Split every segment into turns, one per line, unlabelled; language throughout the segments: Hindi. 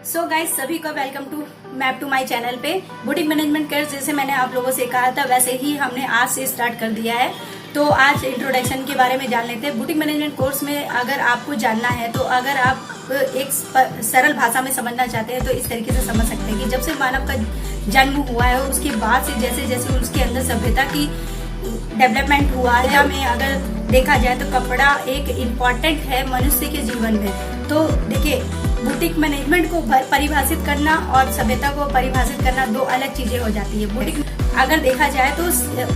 सो गाइस, सभी को welcome to map to my channel पे। बुटीक मैनेजमेंट कोर्स जैसे मैंने आप लोगों से कहा था वैसे ही हमने आज से स्टार्ट कर दिया है। तो आज इंट्रोडक्शन के बारे में जान लेते हैं। बुटीक मैनेजमेंट कोर्स में अगर आपको जानना है तो अगर आप एक सरल भाषा में समझना चाहते हैं तो इस तरीके से समझ सकते हैं कि जब से मानव का जन्म हुआ है उसके बाद से जैसे जैसे उसके अंदर सभ्यता की डेवलपमेंट हुआ है, हमें अगर देखा जाए तो कपड़ा एक इम्पॉर्टेंट है मनुष्य के जीवन में। तो देखिए, बुटीक मैनेजमेंट को परिभाषित करना और सभ्यता को परिभाषित करना दो अलग चीजें हो जाती है। बुटीक अगर देखा जाए तो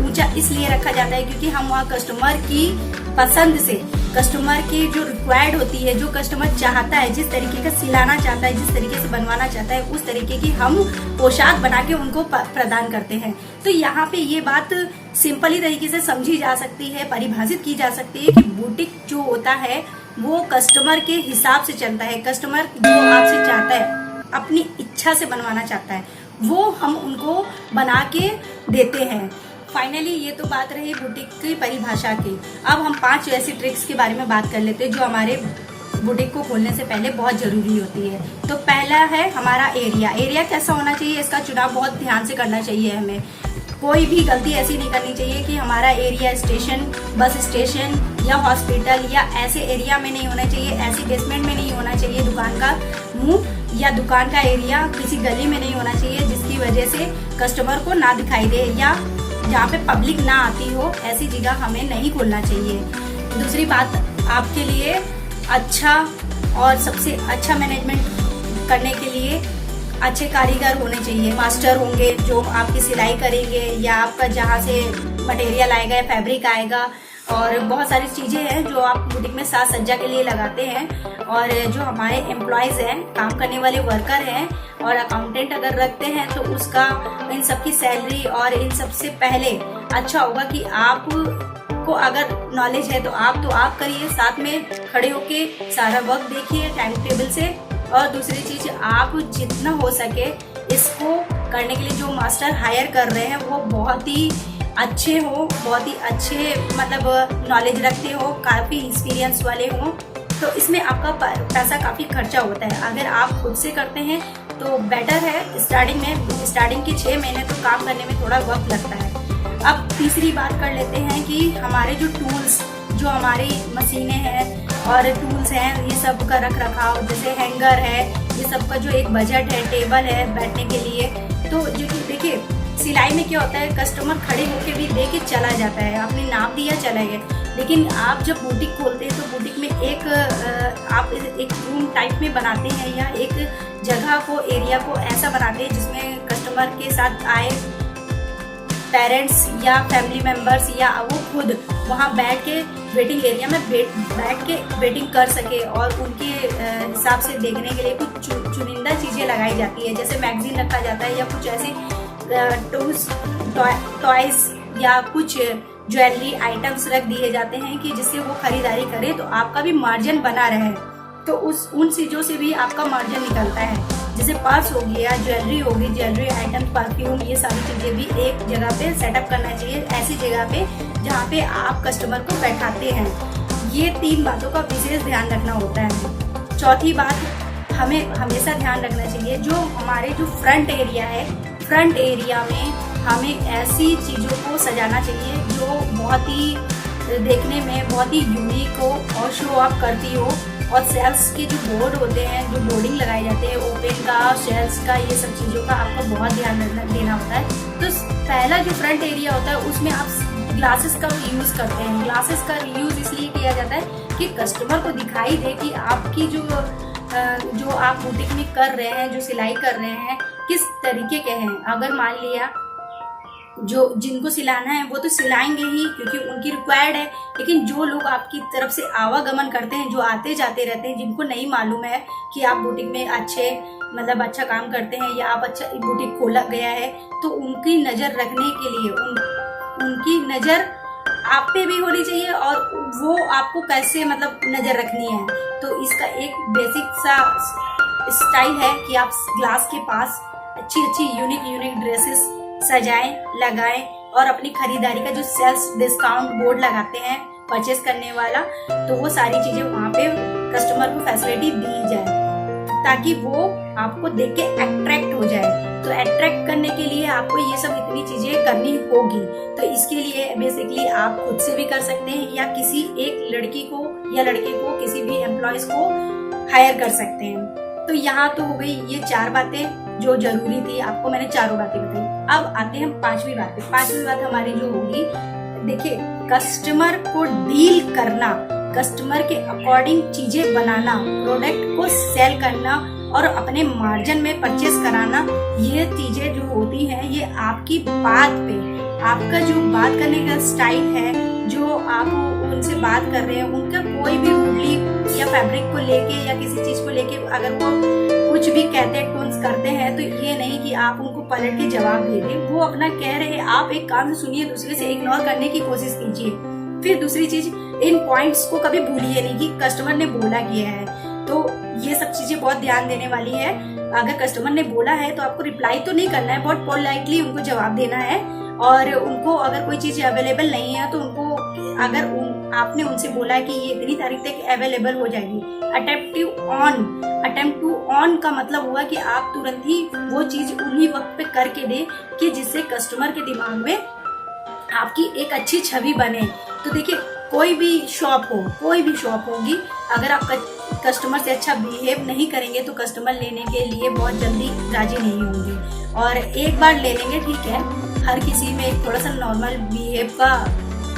ऊंचा इसलिए रखा जाता है क्योंकि हम वहाँ कस्टमर की पसंद से, कस्टमर की जो रिक्वायर्ड होती है, जो कस्टमर चाहता है, जिस तरीके का सिलाना चाहता है, जिस तरीके से बनवाना चाहता है, उस तरीके की हम पोशाक बना के उनको प्रदान करते हैं। तो यहाँ पे ये बात सिंपली तरीके से समझी जा सकती है, परिभाषित की जा सकती है कि बुटीक जो होता है वो कस्टमर के हिसाब से चलता है। कस्टमर जो आपसे चाहता है, अपनी इच्छा से बनवाना चाहता है, वो हम उनको बना के देते हैं। फाइनली ये तो बात रही बुटीक की परिभाषा की। अब हम 5 ऐसी ट्रिक्स के बारे में बात कर लेते हैं जो हमारे बुटीक को खोलने से पहले बहुत जरूरी होती है। तो पहला है हमारा एरिया कैसा होना चाहिए, इसका चुनाव बहुत ध्यान से करना चाहिए। हमें कोई भी गलती ऐसी नहीं करनी चाहिए कि हमारा एरिया स्टेशन, बस स्टेशन या हॉस्पिटल या ऐसे एरिया में नहीं होना चाहिए, ऐसी बेसमेंट में नहीं होना चाहिए, दुकान का मुंह या दुकान का एरिया किसी गली में नहीं होना चाहिए जिसकी वजह से कस्टमर को ना दिखाई दे या जहाँ पे पब्लिक ना आती हो, ऐसी जगह हमें नहीं खोलना चाहिए। दूसरी बात, आपके लिए अच्छा और सबसे अच्छा मैनेजमेंट करने के लिए अच्छे कारीगर होने चाहिए। मास्टर होंगे जो आपकी सिलाई करेंगे या आपका जहाँ से मटेरियल आएगा, फैब्रिक आएगा, और बहुत सारी चीजें हैं जो आप बुटीक में साज सज्जा के लिए लगाते हैं। और जो हमारे एम्प्लॉयज हैं, काम करने वाले वर्कर हैं, और अकाउंटेंट अगर रखते हैं तो उसका इन सबकी सैलरी और इन सबसे पहले अच्छा होगा कि आप को अगर नॉलेज है तो आप करिए, साथ में खड़े होके सारा वक्त देखिए टाइम टेबल से। और दूसरी चीज, आप जितना हो सके इसको करने के लिए जो मास्टर हायर कर रहे हैं वो बहुत ही अच्छे हो, बहुत ही अच्छे मतलब नॉलेज रखते हो, काफी एक्सपीरियंस वाले हो। तो इसमें आपका पैसा काफी खर्चा होता है। अगर आप खुद से करते हैं तो बेटर है। स्टार्टिंग के 6 महीने तो काम करने में थोड़ा वक्त लगता है। अब तीसरी बात कर लेते हैं कि हमारे जो टूल्स, जो हमारी मशीनें हैं और टूल्स हैं, ये सब का रख रखाव, जैसे हैंगर है, ये सब का जो एक बजट है, टेबल है बैठने के लिए। तो जो देखिए, सिलाई में क्या होता है, कस्टमर खड़े होके भी दे के चला जाता है, आपने नाप दिया चला गया। लेकिन आप जब बुटीक खोलते हैं तो बुटीक में आप एक रूम टाइप में बनाते हैं या एक जगह को, एरिया को ऐसा बनाते हैं जिसमें कस्टमर के साथ आए पेरेंट्स या फैमिली मेंबर्स या वो खुद वहाँ बैठ के वेटिंग एरिया में बैठ के वेटिंग कर सके, और उनके हिसाब से देखने के लिए कुछ चुनिंदा चीजें लगाई जाती है, जैसे मैगजीन रखा जाता है या कुछ ऐसे टॉयज या कुछ ज्वेलरी आइटम्स रख दिए जाते हैं कि जिससे वो खरीदारी करे तो आपका भी मार्जिन बना रहे। तो उन चीजों से भी आपका मार्जिन निकलता है, जैसे पर्स हो गया, ज्वेलरी होगी, ज्वेलरी आइटम, परफ्यूम, ये सारी चीजें भी एक जगह पे सेटअप करना चाहिए, ऐसी जगह पे जहाँ पे आप कस्टमर को बैठाते हैं। ये 3 बातों का विशेष ध्यान रखना होता है। चौथी बात, हमें हमेशा ध्यान रखना चाहिए जो हमारे जो फ्रंट एरिया है, फ्रंट एरिया में हमें ऐसी चीजों को सजाना चाहिए जो बहुत ही देखने में बहुत ही यूनिक हो और शो ऑफ करती हो। और सेल्स के जो बोर्ड होते हैं, जो बोर्डिंग लगाए जाते हैं, ओपन का, सेल्स का, ये सब चीज़ों का आपको बहुत ध्यान देना होता है। तो पहला जो फ्रंट एरिया होता है उसमें आप ग्लासेस का यूज़ करते हैं। ग्लासेस का यूज़ इसलिए किया जाता है कि कस्टमर को दिखाई दे कि आपकी जो आप बुटीक में कर रहे हैं, जो सिलाई कर रहे हैं, किस तरीके के हैं। अगर मान लिया जो जिनको सिलाना है वो तो सिलाएंगे ही क्योंकि उनकी रिक्वायर्ड है, लेकिन जो लोग आपकी तरफ से आवागमन करते हैं, जो आते जाते रहते हैं, जिनको नहीं मालूम है कि आप बुटीक में अच्छा काम करते हैं या आप अच्छा बुटीक खोला गया है, तो उनकी नजर रखने के लिए उनकी नजर आप पे भी होनी चाहिए और वो आपको कैसे नजर रखनी है। तो इसका एक बेसिक सा स्टाइल है कि आप ग्लास के पास अच्छी यूनिक ड्रेसेस सजाएं, लगाएं और अपनी खरीदारी का जो सेल्स डिस्काउंट बोर्ड लगाते हैं परचेस करने वाला, तो वो सारी चीजें वहाँ पे कस्टमर को फैसिलिटी दी जाए ताकि वो आपको देख के अट्रैक्ट हो जाए। तो अट्रैक्ट करने के लिए आपको ये सब इतनी चीजें करनी होगी। तो इसके लिए बेसिकली आप खुद से भी कर सकते हैं या किसी एक लड़की को या लड़के को, किसी भी एम्प्लॉयज को हायर कर सकते हैं। तो यहाँ तो हो गई ये 4 बातें जो जरूरी थी, आपको मैंने चारों बातें बताई। अब आते हैं 5वीं बात पे। 5वीं बात हमारी जो होगी, देखिए कस्टमर को डील करना, कस्टमर के अकॉर्डिंग चीजें बनाना, प्रोडक्ट को सेल करना और अपने मार्जिन में परचेस कराना, ये चीजें जो होती हैं ये आपकी बात पे, आपका जो बात करने का स्टाइल है, जो आप उनसे बात कर रहे हैं, उनका कोई भी रूडली या फैब्रिक को लेके या किसी चीज को लेके अगर वो कुछ भी कहते टोन्स करते हैं तो ये नहीं कि आप उनको पलट के जवाब दे दें। वो अपना कह रहे हैं, आप एक कान से सुनिए, दूसरे से इग्नोर करने की कोशिश कीजिए। फिर दूसरी चीज, इन पॉइंट्स को कभी भूलिए नहीं कि कस्टमर ने बोला किया है। तो ये सब चीजें बहुत ध्यान देने वाली है। अगर कस्टमर ने बोला है तो आपको रिप्लाई तो नहीं करना है, बहुत पोलाइटली उनको जवाब देना है। और उनको अगर कोई चीज अवेलेबल नहीं है तो उनको अगर आपने उनसे बोला है कि ये इतनी तारीख तक अवेलेबल हो जाएगी, अटेम्प्ट टू ऑन का मतलब हुआ कि आप तुरंत ही वो चीज उन्हीं वक्त पे करके दे कि जिससे कस्टमर के दिमाग में आपकी एक अच्छी छवि बने। तो देखिए कोई भी शॉप होगी, अगर आप कस्टमर से अच्छा बिहेव नहीं करेंगे तो कस्टमर लेने के लिए बहुत जल्दी राजी नहीं होंगे। और एक बार ले लेंगे ठीक है, हर किसी में एक थोड़ा सा नॉर्मल बिहेव का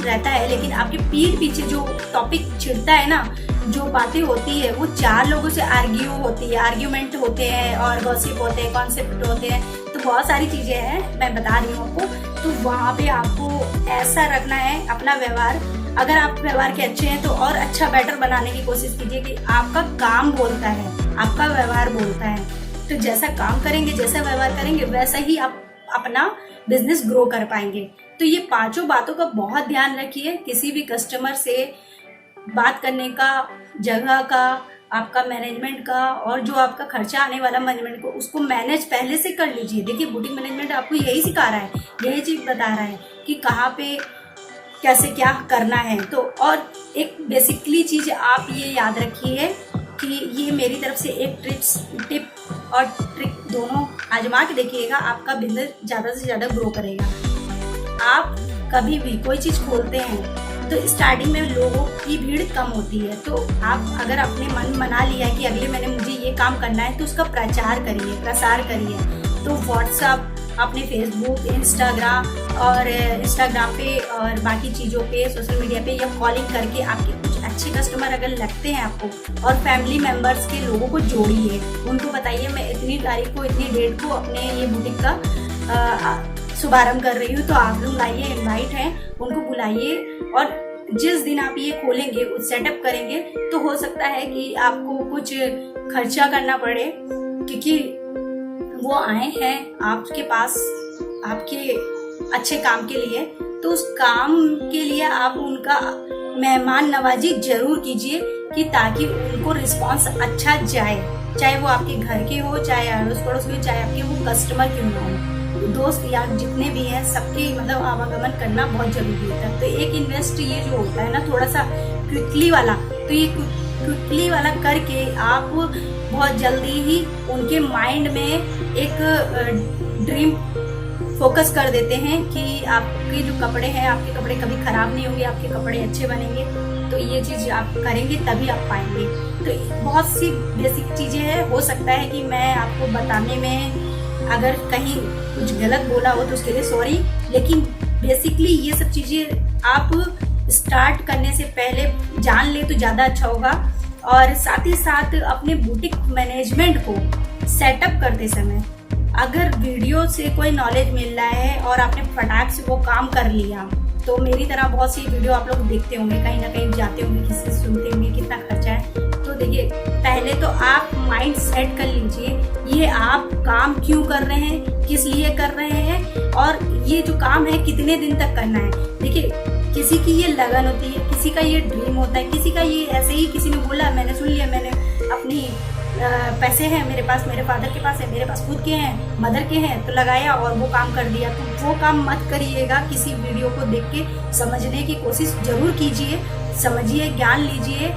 रहता है, लेकिन आपके पीठ पीछे जो टॉपिक छिड़ता है ना, जो बातें होती है, वो 4 लोगों से आर्ग्यूमेंट होते हैं और गॉसिप होते हैं, कॉन्सेप्ट होते हैं। तो बहुत सारी चीजें हैं, मैं बता रही हूँ आपको। तो वहाँ पे आपको ऐसा रखना है अपना व्यवहार। अगर आप व्यवहार के अच्छे हैं तो और अच्छा बेटर बनाने की कोशिश कीजिए कि आपका काम बोलता है, आपका व्यवहार बोलता है। तो जैसा काम करेंगे, जैसा व्यवहार करेंगे, वैसा ही आप अपना बिजनेस ग्रो कर पाएंगे। तो ये 5 बातों का बहुत ध्यान रखिए। किसी भी कस्टमर से बात करने का, जगह का, आपका मैनेजमेंट का और जो आपका खर्चा आने वाला मैनेजमेंट को, उसको मैनेज पहले से कर लीजिए। देखिए बुटीक मैनेजमेंट आपको यही सिखा रहा है, यही चीज बता रहा है कि कहाँ पे कैसे क्या करना है। तो और एक बेसिकली चीज आप ये याद रखिए कि ये मेरी तरफ से एक टिप और ट्रिक दोनों आजमा के देखिएगा, आपका बिजनेस ज़्यादा से ज़्यादा ग्रो करेगा। आप कभी भी कोई चीज़ खोलते हैं तो स्टार्टिंग में लोगों की भीड़ कम होती है। तो आप अगर अपने मन मना लिया है कि अगले महीने मुझे ये काम करना है तो उसका प्रसार करिए। तो व्हाट्सअप, अपने फेसबुक, इंस्टाग्राम पे और बाकी चीज़ों पे, सोशल मीडिया पे या कॉलिंग करके आपके कुछ अच्छे कस्टमर अगर लगते हैं आपको, और फैमिली मेंबर्स के लोगों को जोड़िए। उनको बताइए मैं इतनी तारीख को, इतनी डेट को अपने ये बुटीक का शुभारंभ कर रही हूँ, तो आप लोग आइए, इनवाइट हैं, उनको बुलाइए। और जिस दिन आप ये खोलेंगे, सेटअप करेंगे, तो हो सकता है कि आपको कुछ खर्चा करना पड़े, क्योंकि वो आए हैं आपके पास आपके अच्छे काम के लिए। तो उस काम के लिए आप उनका मेहमान नवाजी जरूर कीजिए कि ताकि उनको रिस्पांस अच्छा जाए, चाहे वो आपके घर के हो, चाहे अड़ोस पड़ोस के, चाहे आपके वो कस्टमर क्यों ना हो, दोस्त यार जितने भी हैं, सबके मतलब आवागमन करना बहुत जरूरी होता है। तो एक इन्वेस्ट ये जो होता है ना थोड़ा सा क्विकली वाला, तो ये क्विकली वाला करके आप बहुत जल्दी ही उनके माइंड में एक ड्रीम फोकस कर देते हैं कि आपके जो कपड़े हैं, आपके कपड़े कभी खराब नहीं होंगे, आपके कपड़े अच्छे बनेंगे। तो ये चीज आप करेंगे तभी आप पाएंगे। तो बहुत सी बेसिक चीजें हैं, हो सकता है कि मैं आपको बताने में अगर कहीं कुछ गलत बोला हो तो उसके लिए सॉरी, लेकिन बेसिकली ये सब चीजें आप स्टार्ट करने से पहले जान ले तो ज्यादा अच्छा होगा। और साथ ही साथ अपने बुटीक मैनेजमेंट को सेटअप करते समय अगर वीडियो से कोई नॉलेज मिल रहा है और आपने फटाक से वो काम कर लिया, तो मेरी तरह बहुत सी वीडियो आप लोग देखते होंगे, कहीं ना कहीं जाते होंगे, किसी से सुनते होंगे कितना खर्चा है। तो देखिए पहले तो आप माइंड सेट कर लीजिए ये आप काम क्यों कर रहे हैं, किस लिए कर रहे हैं, और ये जो काम है कितने दिन तक करना है। देखिए किसी की ये लगन होती है, किसी का ये ड्रीम होता है, किसी का ये ऐसे ही किसी ने बोला, मैंने सुन लिया, मैंने अपनी पैसे हैं मेरे पास, मेरे फादर के पास है, मेरे पास खुद के हैं, मदर के हैं, तो लगाया और वो काम कर दिया। तो वो काम मत करिएगा। किसी वीडियो को देख के समझने की कोशिश जरूर कीजिए, समझिए, ज्ञान लीजिए,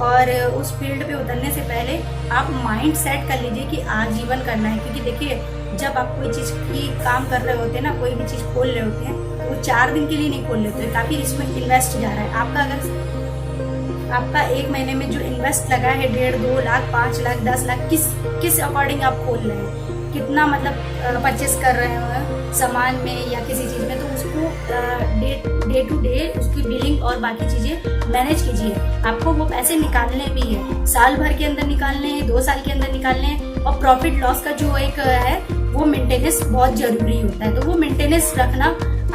और उस फील्ड पे उतरने से पहले आप माइंड सेट कर लीजिए कि आजीवन करना है। क्योंकि देखिए, जब आप कोई चीज़ की काम कर रहे होते हैं ना, कोई भी चीज़ खोल रहे होते हैं, वो 4 दिन के लिए नहीं खोल लेते, काफ़ी इसमें इन्वेस्ट जा रहा है आपका। अगर आपका 1 महीने में जो इन्वेस्ट लगा है 1.5, 2 लाख, 5 लाख, 10 लाख, किस अकॉर्डिंग आप खोल रहे हैं, कितना मतलब परचेस कर रहे हो सामान में या किसी चीज़ में, तो उसको डे टू डे उसकी बिलिंग और बाकी चीज़ें मैनेज कीजिए। आपको वो पैसे निकालने भी है, साल भर के अंदर निकालने हैं, 2 साल के अंदर निकालने हैं। और प्रॉफिट लॉस का जो एक है वो मेंटेनेंस बहुत जरूरी होता है, तो वो मेंटेनेंस रखना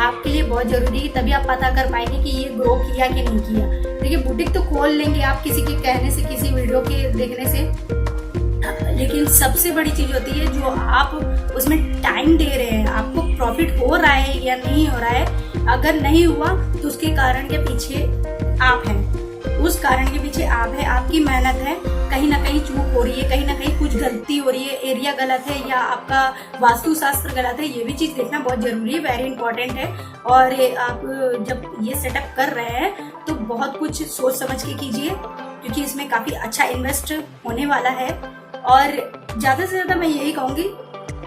आपके लिए बहुत जरूरी है। तभी आप पता कर पाएंगे कि ये ग्रो किया कि नहीं किया। देखिए, बुटीक तो खोल लेंगे आप किसी के कहने से, किसी वीडियो के देखने से, लेकिन सबसे बड़ी चीज होती है जो आप उसमें टाइम दे रहे हैं, आपको प्रॉफिट हो रहा है या नहीं हो रहा है। अगर नहीं हुआ तो उसके कारण के पीछे आप हैं, उस कारण के पीछे आप है, आपकी मेहनत है, कहीं ना कहीं चूक हो रही है, कहीं ना कहीं कुछ गलती हो रही है, एरिया गलत है या आपका वास्तुशास्त्र गलत है, ये भी चीज देखना बहुत जरूरी है, वेरी इंपॉर्टेंट है। और आप जब ये सेटअप कर रहे हैं तो बहुत कुछ सोच समझ के कीजिए, क्योंकि इसमें काफी अच्छा इन्वेस्ट होने वाला है। और ज्यादा से ज्यादा मैं यही कहूंगी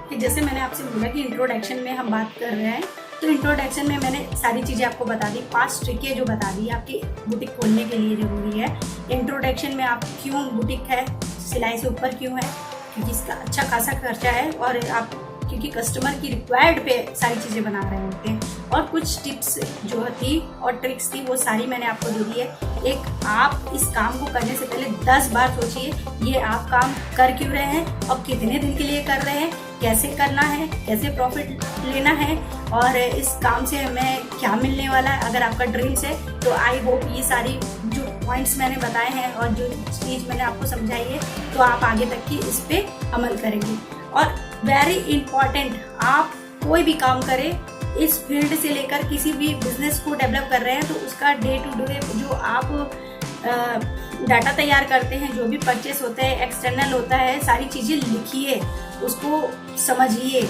कि जैसे मैंने आपसे बोला कि इंट्रोडक्शन में हम बात कर रहे हैं, तो इंट्रोडक्शन में मैंने सारी चीज़ें आपको बता दी, 5 ट्रिकें जो बता दी आपकी बुटीक खोलने के लिए जरूरी है। इंट्रोडक्शन में आप क्यों बुटीक है, सिलाई से ऊपर क्यों है, क्योंकि इसका अच्छा खासा खर्चा है, और आप क्योंकि कस्टमर की रिक्वायर्ड पे सारी चीज़ें बना रहे होते हैं। और कुछ टिप्स जो थी और ट्रिक्स थी वो सारी मैंने आपको दे दी है। एक, आप इस काम को करने से पहले 10 बार सोचिए ये आप काम कर क्यों रहे हैं और कितने दिन के लिए कर रहे हैं, कैसे करना है, कैसे प्रॉफिट लेना है, और इस काम से हमें क्या मिलने वाला है। अगर आपका ड्रीम्स है तो आई होप ये सारी जो पॉइंट्स मैंने बताए हैं और जो चीज़ मैंने आपको समझाई है तो आप आगे तक की इस पे अमल करेंगे। और वेरी इंपॉर्टेंट, आप कोई भी काम करें, इस फील्ड से लेकर किसी भी बिजनेस को डेवलप कर रहे हैं तो उसका डे टू डे जो आप डाटा तैयार करते हैं, जो भी परचेस होता है, एक्सटर्नल होता है, सारी चीज़ें लिखिए, उसको समझिए।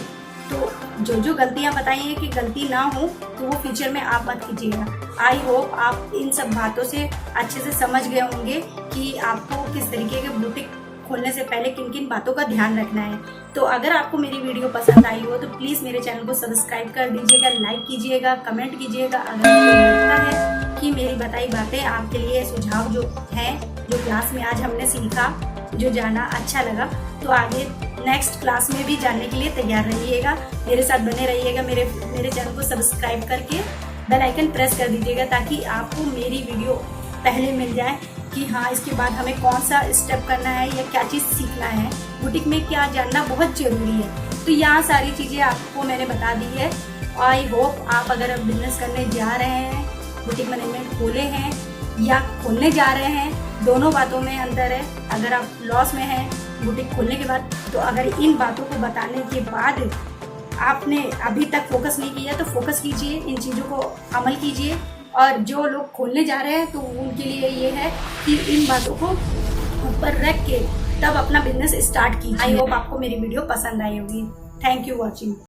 तो जो गलतियां बताई हैं कि गलती ना हो तो वो फ्यूचर में आप मत कीजिएगा। आई होप आप इन सब बातों से अच्छे से समझ गए होंगे कि आपको किस तरीके के बुटीक खोलने से पहले किन किन बातों का ध्यान रखना है। तो अगर आपको मेरी वीडियो पसंद आई हो तो प्लीज़ मेरे चैनल को सब्सक्राइब कर दीजिएगा, लाइक कीजिएगा, कमेंट कीजिएगा। अगर आपको लगता है कि मेरी बताई बातें आपके लिए सुझाव जो हैं, जो क्लास में आज हमने सीखा, जो जाना अच्छा लगा, तो आगे नेक्स्ट क्लास में भी जानने के लिए तैयार रहिएगा। मेरे साथ बने रहिएगा, मेरे चैनल को सब्सक्राइब करके बेल आइकन प्रेस कर दीजिएगा ताकि आपको मेरी वीडियो पहले मिल जाए कि हाँ, इसके बाद हमें कौन सा स्टेप करना है या क्या चीज़ सीखना है, बुटीक में क्या जानना बहुत ज़रूरी है। तो यहाँ सारी चीज़ें आपको मैंने बता दी है। आई होप आप अगर अब बिजनेस करने जा रहे हैं, बुटीक मैनेजमेंट खोले हैं या खोलने जा रहे हैं, दोनों बातों में अंतर है। अगर आप लॉस में हैं बुटीक खोलने के बाद, तो अगर इन बातों को बताने के बाद आपने अभी तक फोकस नहीं किया तो फोकस कीजिए, इन चीज़ों को अमल कीजिए। और जो लोग खोलने जा रहे हैं तो उनके लिए ये है कि इन बातों को ऊपर रख के तब अपना बिजनेस स्टार्ट कीजिए। आई होप आपको मेरी वीडियो पसंद आई होगी। Thank you watching.